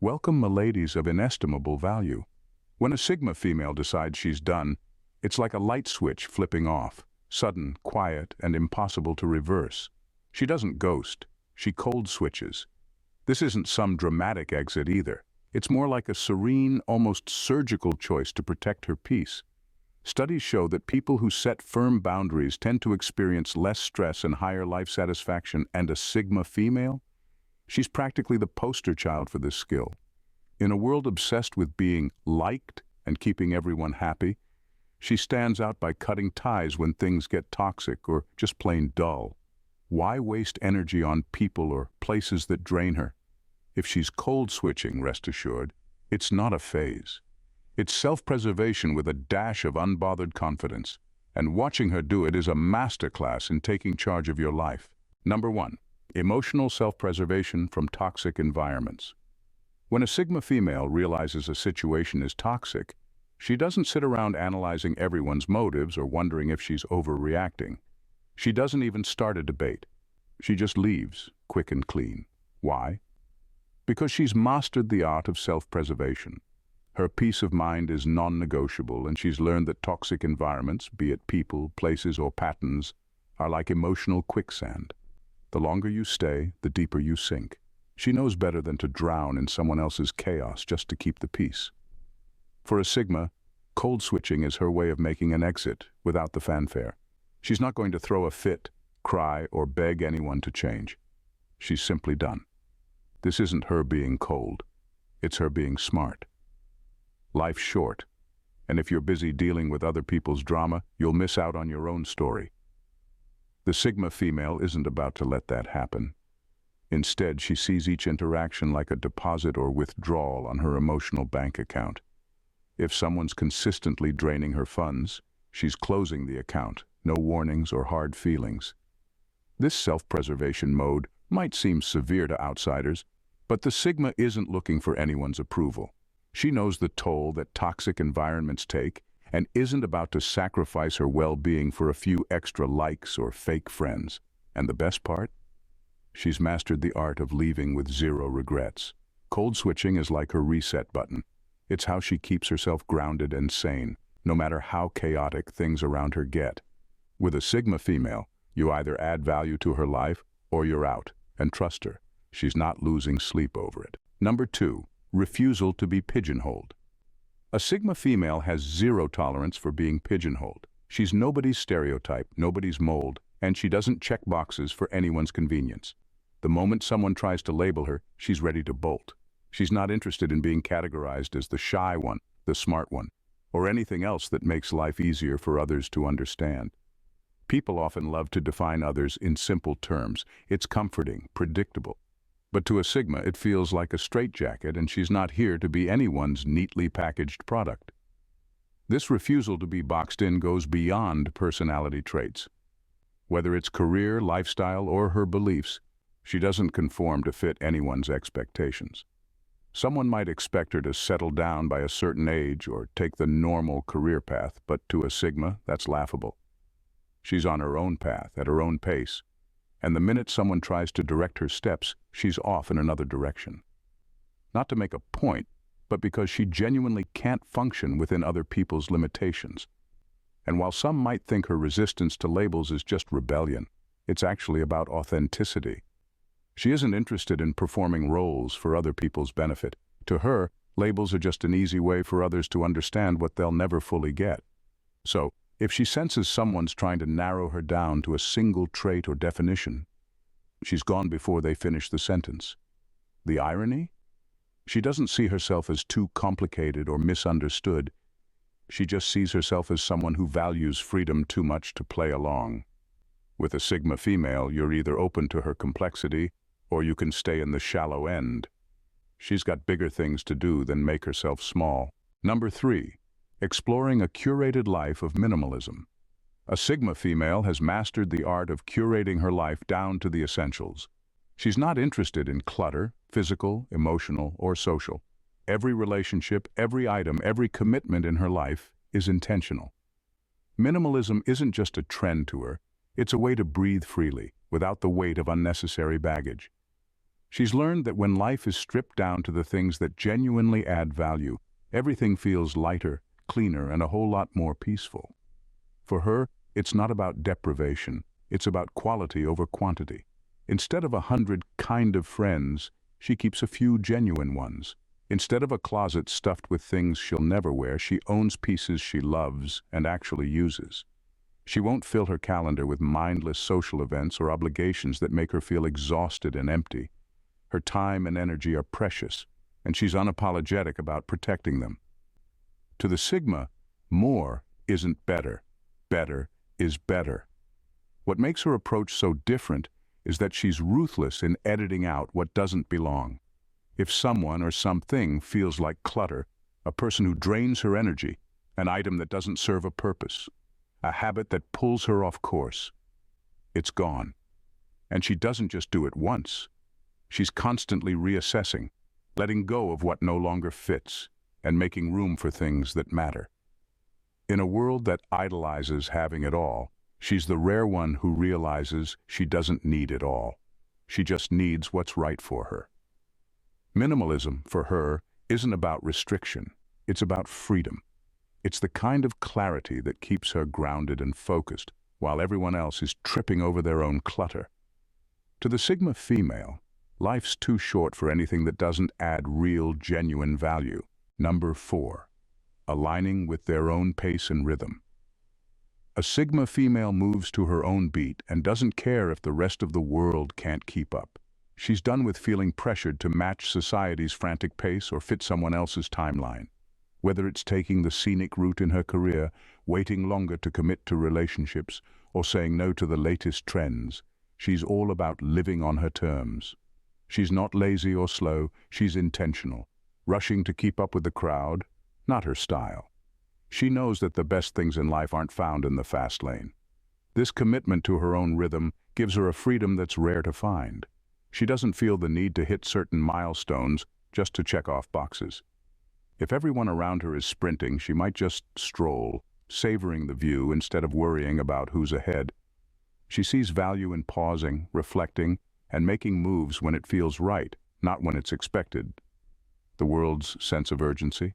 Welcome, miladies of inestimable value. When a Sigma female decides she's done, it's like a light switch flipping off, sudden, quiet, and impossible to reverse. She doesn't ghost, she cold switches. This isn't some dramatic exit either. It's more like a serene, almost surgical choice to protect her peace. Studies show that people who set firm boundaries tend to experience less stress and higher life satisfaction, and a Sigma female? She's practically the poster child for this skill. In a world obsessed with being liked and keeping everyone happy, she stands out by cutting ties when things get toxic or just plain dull. Why waste energy on people or places that drain her? If she's cold switching, rest assured, it's not a phase. It's self-preservation with a dash of unbothered confidence. And watching her do it is a masterclass in taking charge of your life. Number 1. Emotional self-preservation from toxic environments. When a Sigma female realizes a situation is toxic, she doesn't sit around analyzing everyone's motives or wondering if she's overreacting. She doesn't even start a debate. She just leaves, quick and clean. Why? Because she's mastered the art of self-preservation. Her peace of mind is non-negotiable, and she's learned that toxic environments, be it people, places, or patterns, are like emotional quicksand. The longer you stay, the deeper you sink. She knows better than to drown in someone else's chaos just to keep the peace. For a Sigma, cold switching is her way of making an exit without the fanfare. She's not going to throw a fit, cry, or beg anyone to change. She's simply done. This isn't her being cold. It's her being smart. Life's short, and if you're busy dealing with other people's drama, you'll miss out on your own story. The Sigma female isn't about to let that happen. Instead, she sees each interaction like a deposit or withdrawal on her emotional bank account. If someone's consistently draining her funds, she's closing the account, no warnings or hard feelings. This self-preservation mode might seem severe to outsiders, but the Sigma isn't looking for anyone's approval. She knows the toll that toxic environments take and isn't about to sacrifice her well-being for a few extra likes or fake friends. And the best part? She's mastered the art of leaving with zero regrets. Cold switching is like her reset button. It's how she keeps herself grounded and sane, no matter how chaotic things around her get. With a Sigma female, you either add value to her life or you're out, and trust her, she's not losing sleep over it. Number 2, refusal to be pigeonholed. A Sigma female has zero tolerance for being pigeonholed. She's nobody's stereotype, nobody's mold, and she doesn't check boxes for anyone's convenience. The moment someone tries to label her, she's ready to bolt. She's not interested in being categorized as the shy one, the smart one, or anything else that makes life easier for others to understand. People often love to define others in simple terms. It's comforting, predictable. But to a Sigma, it feels like a straitjacket, and she's not here to be anyone's neatly packaged product. This refusal to be boxed in goes beyond personality traits. Whether it's career, lifestyle, or her beliefs, she doesn't conform to fit anyone's expectations. Someone might expect her to settle down by a certain age or take the normal career path, but to a Sigma, that's laughable. She's on her own path, at her own pace, and the minute someone tries to direct her steps, she's off in another direction. Not to make a point, but because she genuinely can't function within other people's limitations. And while some might think her resistance to labels is just rebellion, it's actually about authenticity. She isn't interested in performing roles for other people's benefit. To her, labels are just an easy way for others to understand what they'll never fully get. So, if she senses someone's trying to narrow her down to a single trait or definition, she's gone before they finish the sentence. The irony? She doesn't see herself as too complicated or misunderstood. She just sees herself as someone who values freedom too much to play along. With a Sigma female, you're either open to her complexity or you can stay in the shallow end. She's got bigger things to do than make herself small. Number 3. Exploring a curated life of minimalism. A Sigma female has mastered the art of curating her life down to the essentials. She's not interested in clutter, physical, emotional, or social. Every relationship, every item, every commitment in her life is intentional. Minimalism isn't just a trend to her, it's a way to breathe freely, without the weight of unnecessary baggage. She's learned that when life is stripped down to the things that genuinely add value, everything feels lighter, cleaner, and a whole lot more peaceful. For her, it's not about deprivation, it's about quality over quantity. Instead of 100 kind of friends, she keeps a few genuine ones. Instead of a closet stuffed with things she'll never wear, she owns pieces she loves and actually uses. She won't fill her calendar with mindless social events or obligations that make her feel exhausted and empty. Her time and energy are precious, and she's unapologetic about protecting them. To the Sigma, more isn't better. Better is better. What makes her approach so different is that she's ruthless in editing out what doesn't belong. If someone or something feels like clutter, a person who drains her energy, an item that doesn't serve a purpose, a habit that pulls her off course, it's gone. And she doesn't just do it once. She's constantly reassessing, letting go of what no longer fits, and making room for things that matter. In a world that idolizes having it all, she's the rare one who realizes she doesn't need it all. She just needs what's right for her. Minimalism, for her, isn't about restriction. It's about freedom. It's the kind of clarity that keeps her grounded and focused, while everyone else is tripping over their own clutter. To the Sigma female, life's too short for anything that doesn't add real, genuine value. Number 4. Aligning with their own pace and rhythm. A Sigma female moves to her own beat and doesn't care if the rest of the world can't keep up. She's done with feeling pressured to match society's frantic pace or fit someone else's timeline. Whether it's taking the scenic route in her career, waiting longer to commit to relationships, or saying no to the latest trends, she's all about living on her terms. She's not lazy or slow, she's intentional. Rushing to keep up with the crowd, not her style. She knows that the best things in life aren't found in the fast lane. This commitment to her own rhythm gives her a freedom that's rare to find. She doesn't feel the need to hit certain milestones just to check off boxes. If everyone around her is sprinting, she might just stroll, savoring the view instead of worrying about who's ahead. She sees value in pausing, reflecting, and making moves when it feels right, not when it's expected. The world's sense of urgency?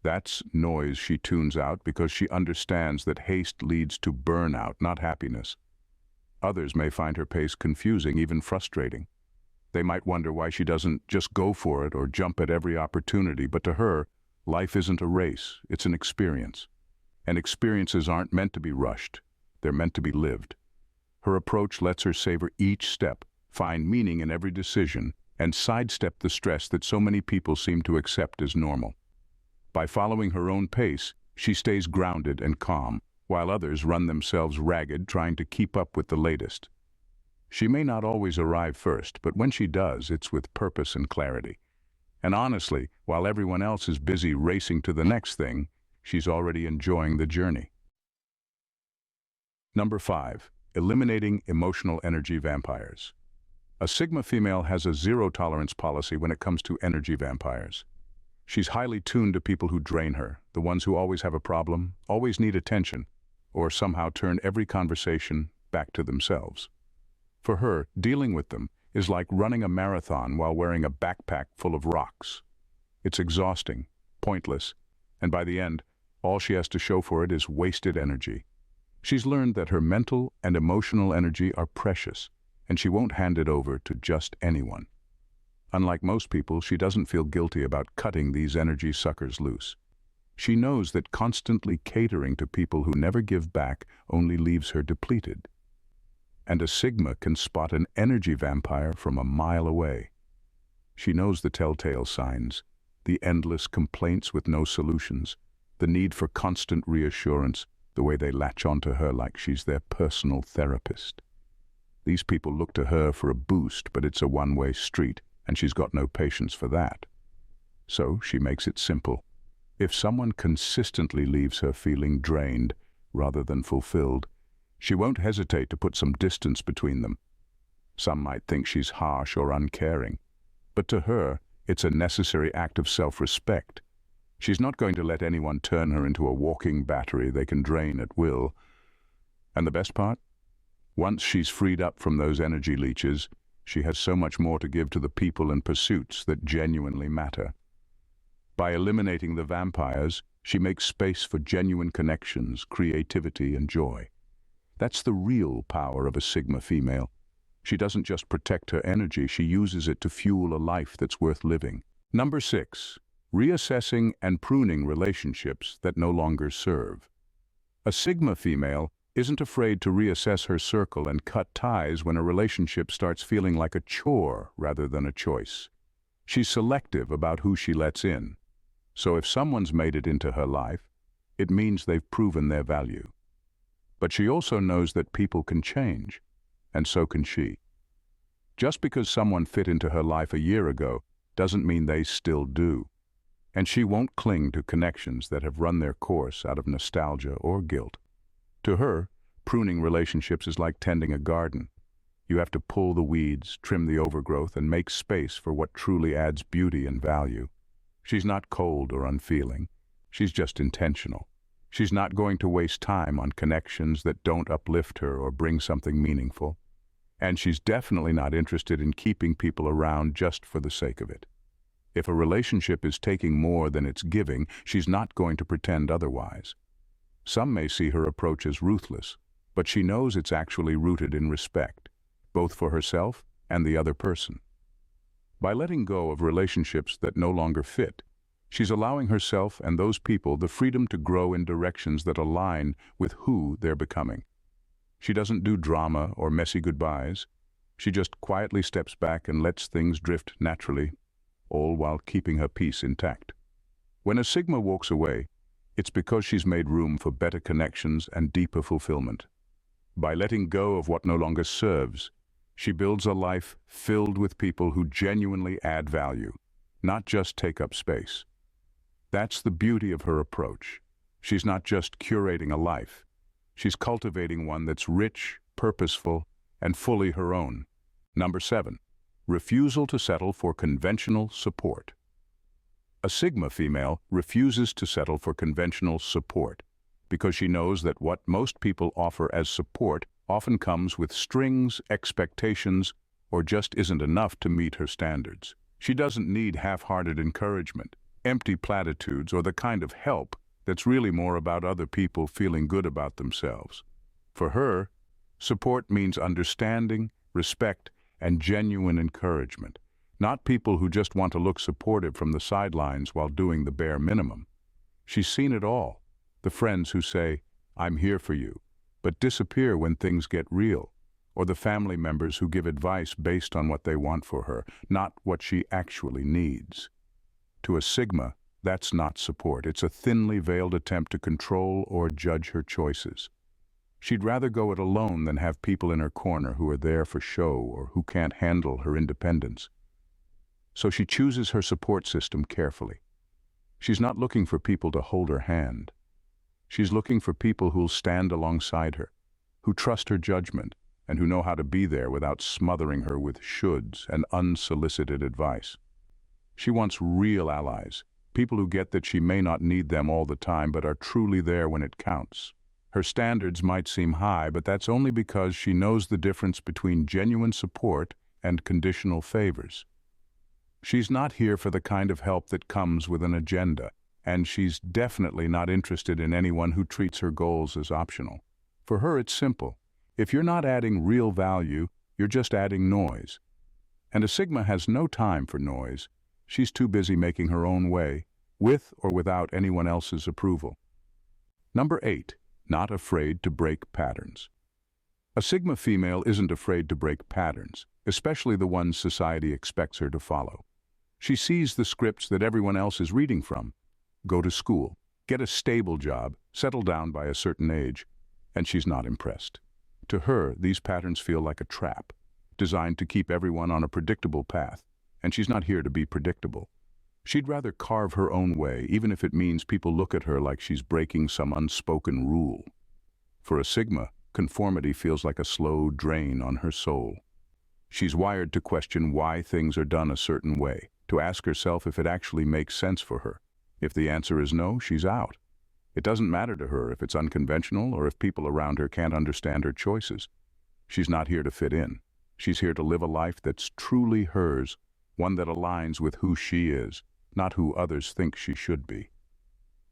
That's noise she tunes out because she understands that haste leads to burnout, not happiness. Others may find her pace confusing, even frustrating. They might wonder why she doesn't just go for it or jump at every opportunity, but to her, life isn't a race, it's an experience. And experiences aren't meant to be rushed, they're meant to be lived. Her approach lets her savor each step, find meaning in every decision, and sidestep the stress that so many people seem to accept as normal. By following her own pace, she stays grounded and calm, while others run themselves ragged trying to keep up with the latest. She may not always arrive first, but when she does, it's with purpose and clarity. And honestly, while everyone else is busy racing to the next thing, she's already enjoying the journey. Number 5. Eliminating emotional energy vampires. A Sigma female has a zero-tolerance policy when it comes to energy vampires. She's highly tuned to people who drain her, the ones who always have a problem, always need attention, or somehow turn every conversation back to themselves. For her, dealing with them is like running a marathon while wearing a backpack full of rocks. It's exhausting, pointless, and by the end, all she has to show for it is wasted energy. She's learned that her mental and emotional energy are precious, and she won't hand it over to just anyone. Unlike most people, she doesn't feel guilty about cutting these energy suckers loose. She knows that constantly catering to people who never give back only leaves her depleted. And a Sigma can spot an energy vampire from a mile away. She knows the telltale signs, the endless complaints with no solutions, the need for constant reassurance, the way they latch onto her like she's their personal therapist. These people look to her for a boost, but it's a one-way street, and she's got no patience for that. So she makes it simple. If someone consistently leaves her feeling drained rather than fulfilled, she won't hesitate to put some distance between them. Some might think she's harsh or uncaring, but to her, it's a necessary act of self-respect. She's not going to let anyone turn her into a walking battery they can drain at will. And the best part? Once she's freed up from those energy leeches, she has so much more to give to the people and pursuits that genuinely matter. By eliminating the vampires, she makes space for genuine connections, creativity, and joy. That's the real power of a Sigma female. She doesn't just protect her energy, she uses it to fuel a life that's worth living. Number 6. Reassessing and pruning relationships that no longer serve. A Sigma female isn't afraid to reassess her circle and cut ties when a relationship starts feeling like a chore rather than a choice. She's selective about who she lets in. So if someone's made it into her life, it means they've proven their value. But she also knows that people can change, and so can she. Just because someone fit into her life a year ago doesn't mean they still do. And she won't cling to connections that have run their course out of nostalgia or guilt. To her, pruning relationships is like tending a garden. You have to pull the weeds, trim the overgrowth, and make space for what truly adds beauty and value. She's not cold or unfeeling. She's just intentional. She's not going to waste time on connections that don't uplift her or bring something meaningful. And she's definitely not interested in keeping people around just for the sake of it. If a relationship is taking more than it's giving, she's not going to pretend otherwise. Some may see her approach as ruthless, but she knows it's actually rooted in respect, both for herself and the other person. By letting go of relationships that no longer fit, she's allowing herself and those people the freedom to grow in directions that align with who they're becoming. She doesn't do drama or messy goodbyes. She just quietly steps back and lets things drift naturally, all while keeping her peace intact. When a Sigma walks away, it's because she's made room for better connections and deeper fulfillment. By letting go of what no longer serves, she builds a life filled with people who genuinely add value, not just take up space. That's the beauty of her approach. She's not just curating a life. She's cultivating one that's rich, purposeful, and fully her own. Number 7. Refusal to settle for conventional support. A Sigma female refuses to settle for conventional support because she knows that what most people offer as support often comes with strings, expectations, or just isn't enough to meet her standards. She doesn't need half-hearted encouragement, empty platitudes, or the kind of help that's really more about other people feeling good about themselves. For her, support means understanding, respect, and genuine encouragement, not people who just want to look supportive from the sidelines while doing the bare minimum. She's seen it all. The friends who say, "I'm here for you," but disappear when things get real, or the family members who give advice based on what they want for her, not what she actually needs. To a Sigma, that's not support. It's a thinly veiled attempt to control or judge her choices. She'd rather go it alone than have people in her corner who are there for show or who can't handle her independence. So she chooses her support system carefully. She's not looking for people to hold her hand. She's looking for people who'll stand alongside her, who trust her judgment, and who know how to be there without smothering her with shoulds and unsolicited advice. She wants real allies, people who get that she may not need them all the time but are truly there when it counts. Her standards might seem high, but that's only because she knows the difference between genuine support and conditional favors. She's not here for the kind of help that comes with an agenda, and she's definitely not interested in anyone who treats her goals as optional. For her, it's simple. If you're not adding real value, you're just adding noise. And a Sigma has no time for noise. She's too busy making her own way, with or without anyone else's approval. Number 8. Not afraid to break patterns. A Sigma female isn't afraid to break patterns, especially the ones society expects her to follow. She sees the scripts that everyone else is reading from. Go to school, get a stable job, settle down by a certain age, and she's not impressed. To her, these patterns feel like a trap, designed to keep everyone on a predictable path, and she's not here to be predictable. She'd rather carve her own way, even if it means people look at her like she's breaking some unspoken rule. For a Sigma, conformity feels like a slow drain on her soul. She's wired to question why things are done a certain way, to ask herself if it actually makes sense for her. If the answer is no, she's out. It doesn't matter to her if it's unconventional or if people around her can't understand her choices. She's not here to fit in. She's here to live a life that's truly hers, one that aligns with who she is, not who others think she should be.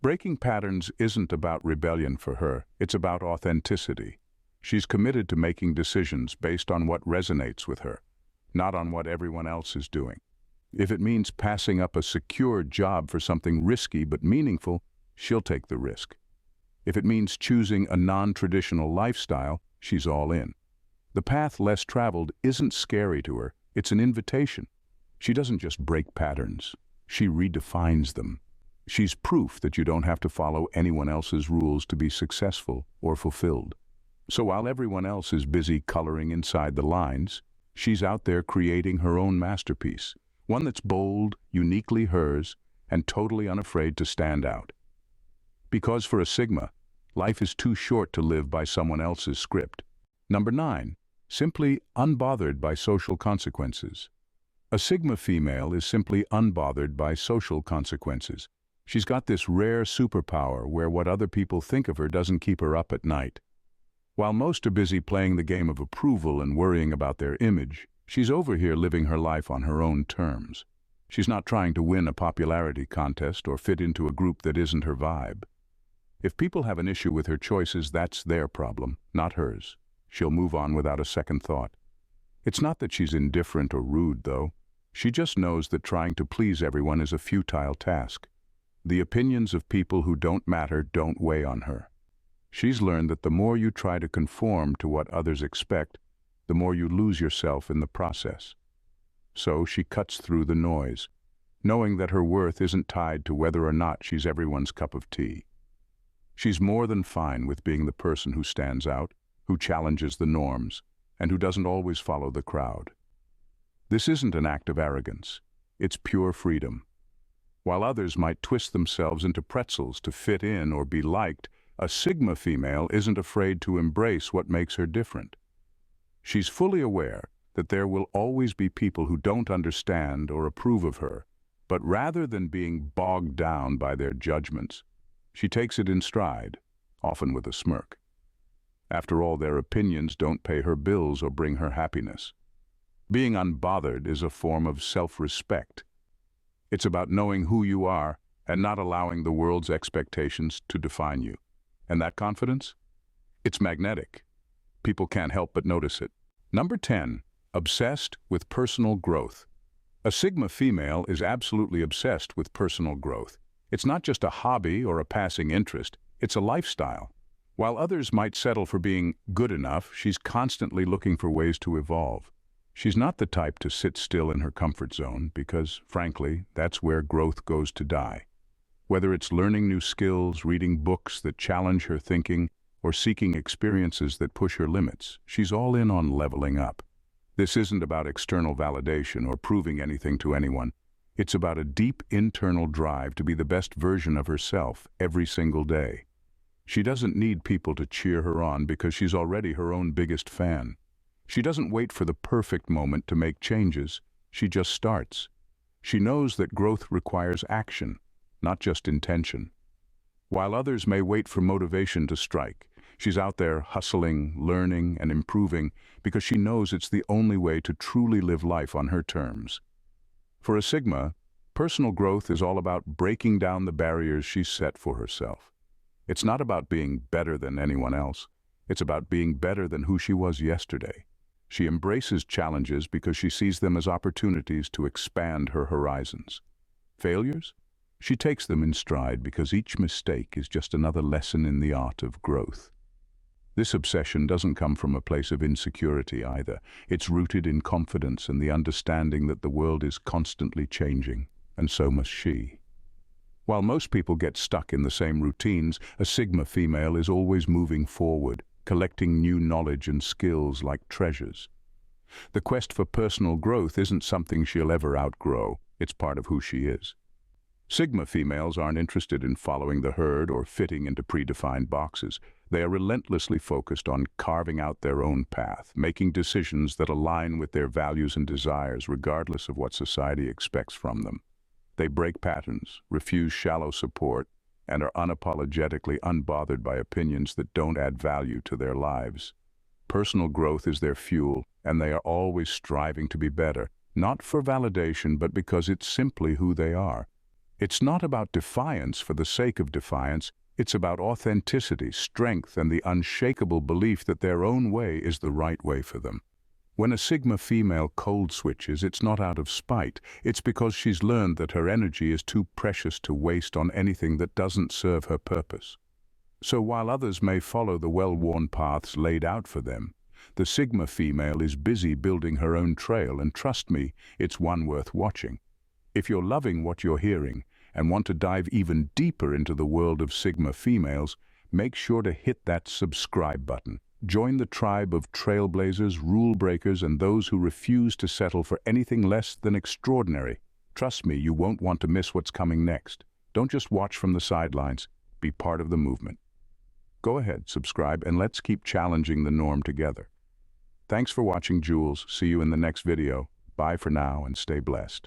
Breaking patterns isn't about rebellion for her, it's about authenticity. She's committed to making decisions based on what resonates with her, not on what everyone else is doing. If it means passing up a secure job for something risky but meaningful, she'll take the risk. If it means choosing a non-traditional lifestyle, she's all in. The path less traveled isn't scary to her, it's an invitation. She doesn't just break patterns, she redefines them. She's proof that you don't have to follow anyone else's rules to be successful or fulfilled. So while everyone else is busy coloring inside the lines, she's out there creating her own masterpiece, one that's bold, uniquely hers, and totally unafraid to stand out. Because for a Sigma, life is too short to live by someone else's script. Number 9, simply unbothered by social consequences. A Sigma female is simply unbothered by social consequences. She's got this rare superpower where what other people think of her doesn't keep her up at night. While most are busy playing the game of approval and worrying about their image, she's over here living her life on her own terms. She's not trying to win a popularity contest or fit into a group that isn't her vibe. If people have an issue with her choices, that's their problem, not hers. She'll move on without a second thought. It's not that she's indifferent or rude, though. She just knows that trying to please everyone is a futile task. The opinions of people who don't matter don't weigh on her. She's learned that the more you try to conform to what others expect, the more you lose yourself in the process. So she cuts through the noise, knowing that her worth isn't tied to whether or not she's everyone's cup of tea. She's more than fine with being the person who stands out, who challenges the norms, and who doesn't always follow the crowd. This isn't an act of arrogance. It's pure freedom. While others might twist themselves into pretzels to fit in or be liked, a Sigma female isn't afraid to embrace what makes her different. She's fully aware that there will always be people who don't understand or approve of her, but rather than being bogged down by their judgments, she takes it in stride, often with a smirk. After all, their opinions don't pay her bills or bring her happiness. Being unbothered is a form of self-respect. It's about knowing who you are and not allowing the world's expectations to define you. And that confidence? It's magnetic. People can't help but notice it. Number 10, obsessed with personal growth. A Sigma female is absolutely obsessed with personal growth. It's not just a hobby or a passing interest, it's a lifestyle. While others might settle for being good enough, she's constantly looking for ways to evolve. She's not the type to sit still in her comfort zone because, frankly, that's where growth goes to die. Whether it's learning new skills, reading books that challenge her thinking, or seeking experiences that push her limits, she's all in on leveling up. This isn't about external validation or proving anything to anyone. It's about a deep internal drive to be the best version of herself every single day. She doesn't need people to cheer her on because she's already her own biggest fan. She doesn't wait for the perfect moment to make changes, she just starts. She knows that growth requires action, not just intention. While others may wait for motivation to strike, she's out there hustling, learning, and improving because she knows it's the only way to truly live life on her terms. For a Sigma, personal growth is all about breaking down the barriers she's set for herself. It's not about being better than anyone else. It's about being better than who she was yesterday. She embraces challenges because she sees them as opportunities to expand her horizons. Failures? She takes them in stride because each mistake is just another lesson in the art of growth. This obsession doesn't come from a place of insecurity either. It's rooted in confidence and the understanding that the world is constantly changing, and so must she. While most people get stuck in the same routines, a Sigma female is always moving forward, collecting new knowledge and skills like treasures. The quest for personal growth isn't something she'll ever outgrow. It's part of who she is. Sigma females aren't interested in following the herd or fitting into predefined boxes. They are relentlessly focused on carving out their own path, making decisions that align with their values and desires regardless of what society expects from them. They break patterns, refuse shallow support, and are unapologetically unbothered by opinions that don't add value to their lives. Personal growth is their fuel, and they are always striving to be better, not for validation, but because it's simply who they are. It's not about defiance for the sake of defiance. It's about authenticity, strength, and the unshakable belief that their own way is the right way for them. When a Sigma female cold switches, it's not out of spite. It's because she's learned that her energy is too precious to waste on anything that doesn't serve her purpose. So while others may follow the well-worn paths laid out for them, the Sigma female is busy building her own trail, and trust me, it's one worth watching. If you're loving what you're hearing and want to dive even deeper into the world of Sigma females, make sure to hit that subscribe button. Join the tribe of trailblazers, rule breakers, and those who refuse to settle for anything less than extraordinary. Trust me, you won't want to miss what's coming next. Don't just watch from the sidelines. Be part of the movement. Go ahead, subscribe, and let's keep challenging the norm together. Thanks for watching, Jules. See you in the next video. Bye for now and stay blessed.